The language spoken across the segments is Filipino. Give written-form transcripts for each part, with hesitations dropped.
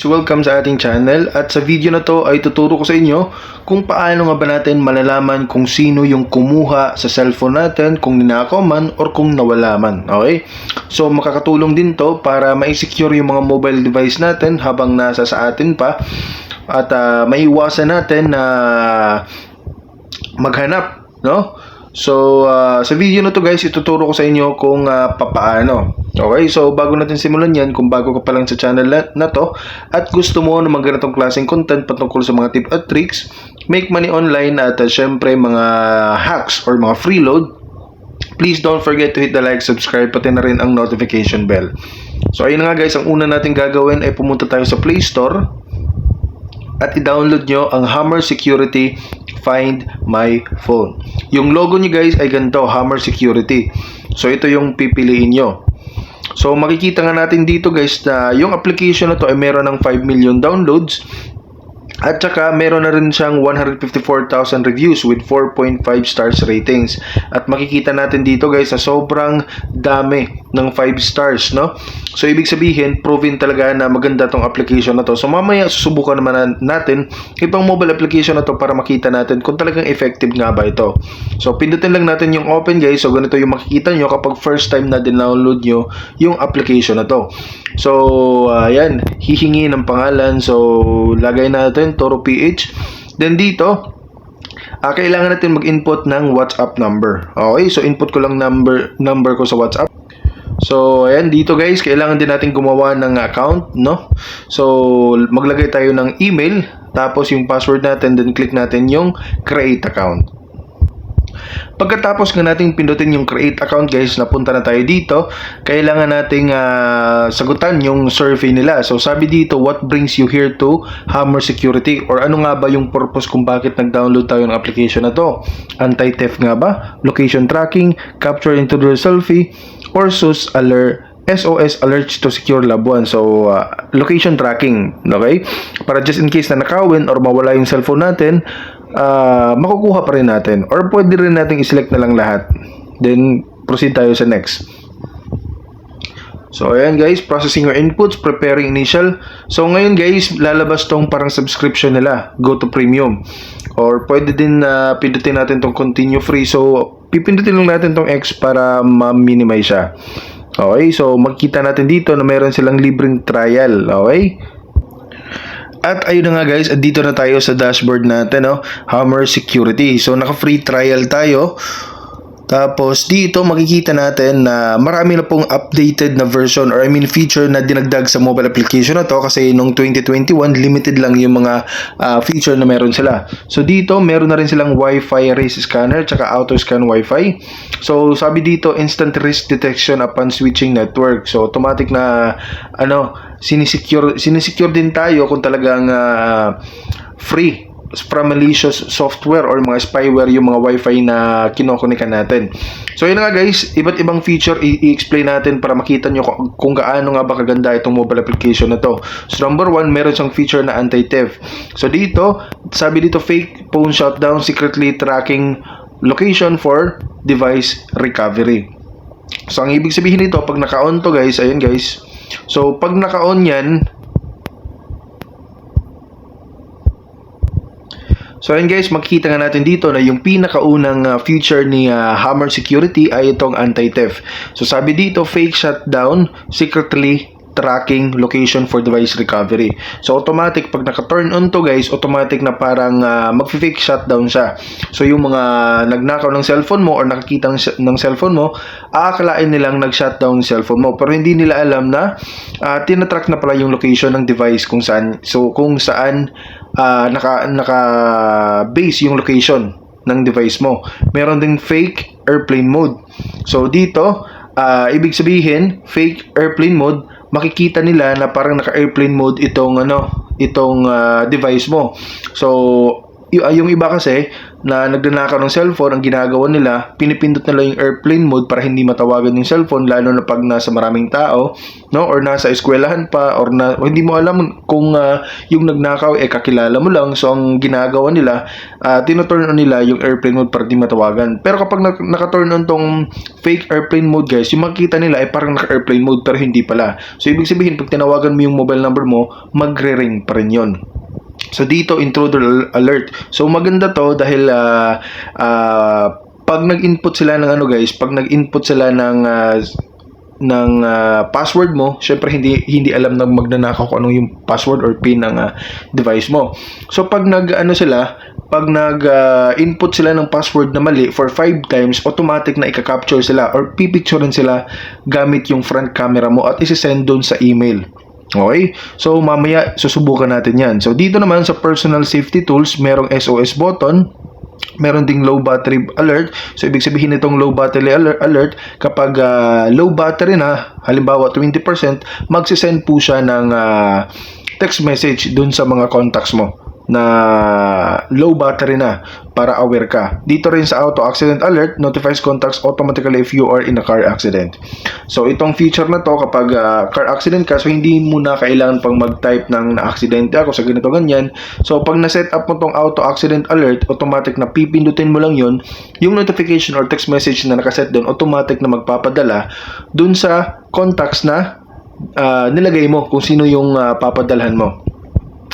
So welcome sa ating channel at sa video na to ay tuturo ko sa inyo kung paano nga ba natin malalaman kung sino yung kumuha sa cellphone natin, kung ninakaw man or kung nawala man. Okay? So makakatulong din to para ma-secure yung mga mobile device natin habang nasa sa atin pa at maiwasan natin na maghanap, no? So, sa video na to guys, ituturo ko sa inyo kung papaano. Okay, so bago natin simulan yan, kung bago ka pa lang sa channel na to at gusto mo na magganitong klaseng content patungkol sa mga tip at tricks, make money online at syempre mga hacks or mga freeload, please don't forget to hit the like, subscribe, pati na rin ang notification bell. So ayun nga guys, ang una natin gagawin ay pumunta tayo sa Play Store at i-download nyo ang Hammer Security Find My Phone. Yung logo nyo guys ay ganito, Hammer Security. So ito yung pipiliin nyo. So makikita nga natin dito guys na yung application na to ay meron ng 5 million downloads. At saka meron na rin siyang 154,000 reviews with 4.5 stars ratings. At makikita natin dito guys na sobrang dami ng 5 stars, no? So ibig sabihin, proven talaga na maganda tong application na to. So mamaya susubukan naman natin ibang mobile application na to para makita natin kung talagang effective nga ba ito. So pindutin lang natin yung open guys. So ganito yung makikita nyo kapag first time na download nyo yung application na to. So ayan, hihingi ng pangalan. So lagay natin Toro PH. Then dito, kailangan natin mag-input ng WhatsApp number. Okay, so input ko lang number ko sa WhatsApp. So ayan, dito guys, kailangan din natin gumawa ng account, no? So maglagay tayo ng email, tapos yung password natin, then click natin yung create account. Pagkatapos nga nating pindutin yung create account guys, napunta na tayo dito. Kailangan nating sagutan yung survey nila. So sabi dito, what brings you here to Hammer Security? Or ano nga ba yung purpose kung bakit nag-download tayo ng application na to? Anti-theft nga ba? Location tracking? Capture intruder selfie? Or SOS alerts to secure loved ones. So location tracking, okay? Para just in case na nakawin or mawala yung cellphone natin, makukuha pa rin natin, or pwede rin natin i-select na lang lahat, then proceed tayo sa next. So ayan guys, processing your inputs, preparing initial. So ngayon guys, lalabas tong parang subscription nila, go to premium, or pwede din pindutin natin tong continue free. So pipindutin lang natin tong X para ma-minimize siya. Okay, so makikita natin dito na meron silang libreng trial. Okay, at ayun na nga guys, dito na tayo sa dashboard natin, no? Hammer Security. So naka-free trial tayo. Tapos dito makikita natin na marami na pong updated na version, or feature na dinagdag sa mobile application na to, kasi nung 2021 limited lang yung mga feature na meron sila. So dito meron na rin silang Wi-Fi race scanner tsaka auto scan Wi-Fi. So sabi dito, instant risk detection upon switching network. So automatic na sinisecure din tayo kung talagang free from malicious software or mga spyware yung mga Wi-Fi na kinokonikan natin. So yun nga guys, iba't ibang feature i-explain natin para makita nyo kung gaano nga ba kaganda itong mobile application na to. So number 1, meron siyang feature na anti-theft. So dito, sabi dito, fake phone shutdown, secretly tracking location for device recovery. So ang ibig sabihin nito, pag naka-on to guys, ayun guys. So pag naka-on yan, so ayun guys, makikita nga natin dito na yung pinakaunang feature ni Hammer Security ay itong anti-theft. So sabi dito, fake shutdown, secretly tracking location for device recovery. So automatic, pag naka-turn on to guys, automatic na parang mag-fake shutdown siya. So yung mga nagnakaw ng cellphone mo or nakakita ng cellphone mo, aakalain nilang nag-shutdown yung cellphone mo, pero hindi nila alam na tinatrack na pala yung location ng device kung saan. So kung saan naka-base yung location ng device mo. Meron ding fake airplane mode. So dito, ibig sabihin, fake airplane mode, makikita nila na parang naka-airplane mode itong device mo. So yung iba kasi na nagnanakaw ng cellphone, ang ginagawa nila, pinipindot nila yung airplane mode para hindi matawagan yung cellphone, lalo na pag nasa maraming tao, no, or nasa eskwelahan pa, or hindi mo alam kung yung nagnakaw kakilala mo lang. So ang ginagawa nila, tino-turn on nila yung airplane mode para di matawagan. Pero kapag naka-turn on tong fake airplane mode, guys, yung makikita nila ay parang naka-airplane mode pero hindi pala. So ibig sabihin, pag tinawagan mo yung mobile number mo, magre-ring pa rin yun. So dito, intruder alert. So maganda to dahil pag nag-input sila ng pag nag-input sila ng password mo, syempre hindi alam ng magnanakaw kung anong yung password or pin ng device mo. So pag nag-input sila ng password na mali for 5 times, automatic na i-capture sila or pipicturean sila gamit yung front camera mo at isi-send doon sa email. Okay? So, mamaya susubukan natin yan. So, dito naman sa personal safety tools, merong SOS button, meron ding low battery alert. So, ibig sabihin nitong low battery alert, kapag low battery na, halimbawa 20%, magsisend po siya ng text message dun sa mga contacts mo na low battery na para aware ka. Dito rin sa auto accident alert, notifies contacts automatically if you are in a car accident. So itong feature na to, kapag car accident ka, so hindi mo na kailangan pang mag-type ng na-aksidente ako sa ganito ganyan. So pag na-set up mo tong auto accident alert, automatic na pipindutin mo lang yun, yung notification or text message na nakaset doon, automatic na magpapadala dun sa contacts na nilagay mo kung sino yung papadalhan mo.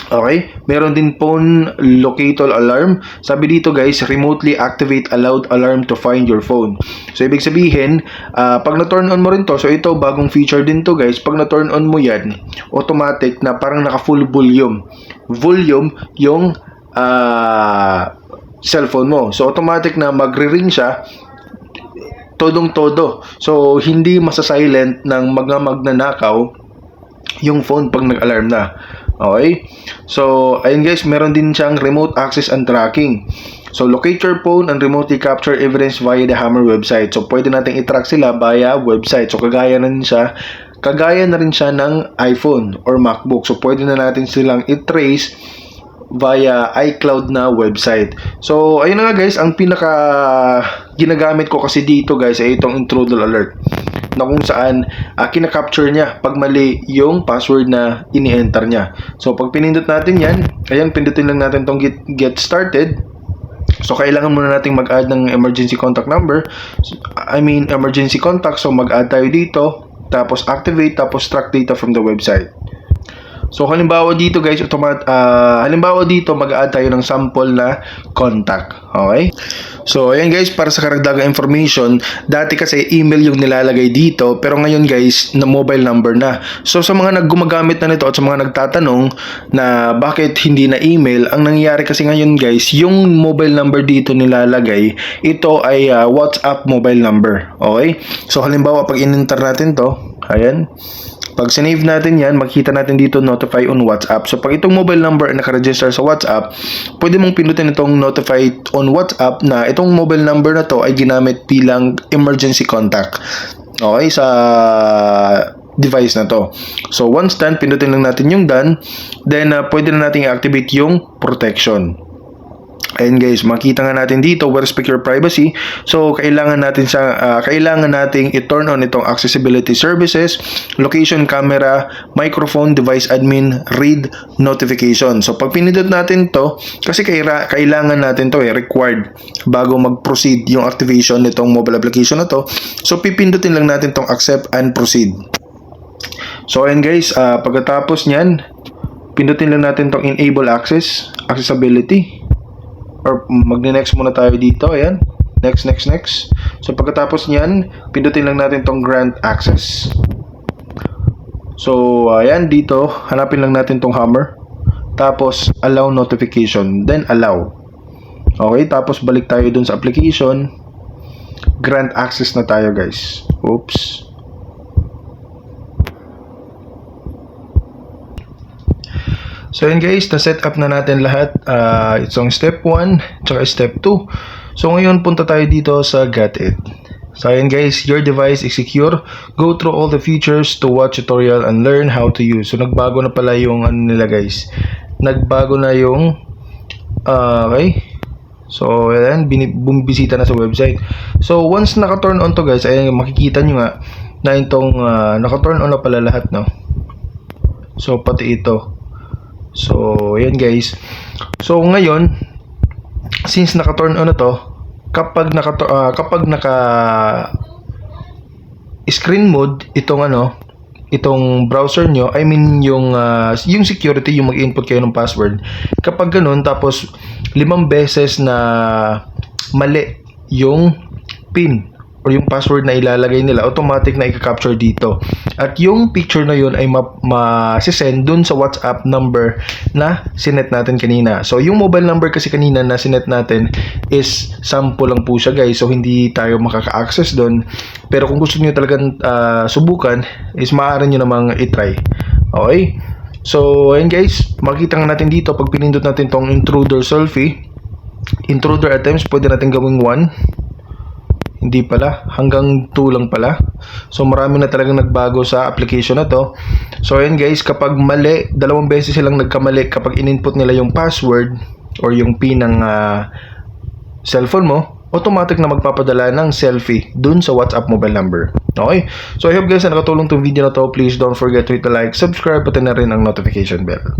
Okay? Meron din phone locator alarm. Sabi dito, guys, remotely activate allowed alarm to find your phone. So, ibig sabihin, pag na-turn on mo rin to, so ito, bagong feature din to, guys. Pag na-turn on mo yan, automatic na parang naka-full volume. Volume yung cellphone mo. So, automatic na magre-ring siya todong-todo. So, hindi masa-silent ng magnanakaw yung phone pag nag-alarm na. Okay? So, ayun guys, meron din siyang remote access and tracking. So, locate your phone and remotely capture evidence via the Hammer website. So, pwede natin i-track sila via website. So, kagaya na rin siya ng iPhone or MacBook. So, pwede na natin silang i-trace via iCloud na website. So, ayun na nga guys, ang pinaka ginagamit ko kasi dito guys ay itong intruder alert, na kung saan kina-capture niya pag mali yung password na ini-enter niya. So, pag pinindot natin yan, ayan, pindutin lang natin tong get started. So, kailangan muna nating mag-add ng emergency contact number. Emergency contact. So, mag-add tayo dito. Tapos, activate. Tapos, track data from the website. So, halimbawa dito guys, mag-add tayo ng sample na contact. Okay? So, ayan guys, para sa karagdagang information, dati kasi email yung nilalagay dito, pero ngayon guys, na mobile number na. So, sa mga naggumagamit na nito at sa mga nagtatanong na bakit hindi na email, ang nangyayari kasi ngayon guys, yung mobile number dito nilalagay, ito ay WhatsApp mobile number. Okay? So, halimbawa, pag in-enter natin to, ayan, pag sinave natin yan, makikita natin dito notify on WhatsApp. So, pag itong mobile number ay nakaregister sa WhatsApp, pwede mong pindutin itong notify on WhatsApp na itong mobile number na to ay ginamit bilang emergency contact. Okay, sa device na to. So, once done, pindutin lang natin yung done. Then, pwede na natin i-activate yung protection. Ayan guys, makita nga natin dito, we respect your privacy. So, kailangan nating i-turn on itong accessibility services, location camera, microphone, device admin, read notification. So, pag pinindot natin to, kasi kailangan natin to required bago mag-proceed yung activation nitong mobile application na to. So, pipindutin lang natin tong accept and proceed. So, ayan guys, pagkatapos nyan, pindutin lang natin tong enable accessibility. Or magne-next muna tayo dito. Ayan. Next. So, pagkatapos niyan, pindutin lang natin tong grant access. So, ayan, dito, hanapin lang natin tong hammer. Tapos, allow notification. Then, allow. Okay, tapos balik tayo dun sa application. Grant access na tayo, guys. Oops. So yun guys, na-set up na natin lahat. Itong step 1, tsaka step 2. So ngayon, punta tayo dito sa Got It. So yun guys, your device is secure. Go through all the features to watch tutorial and learn how to use. So nagbago na pala yung nila guys. Nagbago na yung Okay. So, ayan, bumibisita na sa website. So, once naka-turn on to guys, ayan, makikita nyo nga na itong naka-turn on na pala lahat, no? So, pati ito. So, ayan guys. So, ngayon, since naka-turn on na to, kapag naka screen mode itong browser nyo, I mean yung security, yung mag-input kayo ng password. Kapag ganun, tapos 5 beses na mali yung PIN or yung password na ilalagay nila, automatic na i-capture dito. At yung picture na yun ay ma-send dun sa WhatsApp number na sinet natin kanina. So, yung mobile number kasi kanina na sinet natin is sample lang po siya guys. So, hindi tayo makaka-access dun. Pero kung gusto niyo talagang subukan, is maaari nyo namang i-try. Okay? So, ayun guys, makikita nga natin dito pag pinindot natin tong intruder selfie. Intruder attempts, pwede natin gawing 1. Hindi pala, hanggang 2 lang pala. So, marami na talagang nagbago sa application na to. So, ayun guys, kapag mali, 2 beses silang nagkamali kapag in-input nila yung password or yung PIN ng cellphone mo, automatic na magpapadala ng selfie dun sa WhatsApp mobile number. Okay? So, I hope guys na nakatulong tong video na to. Please don't forget to hit the like, subscribe, pati na rin ang notification bell.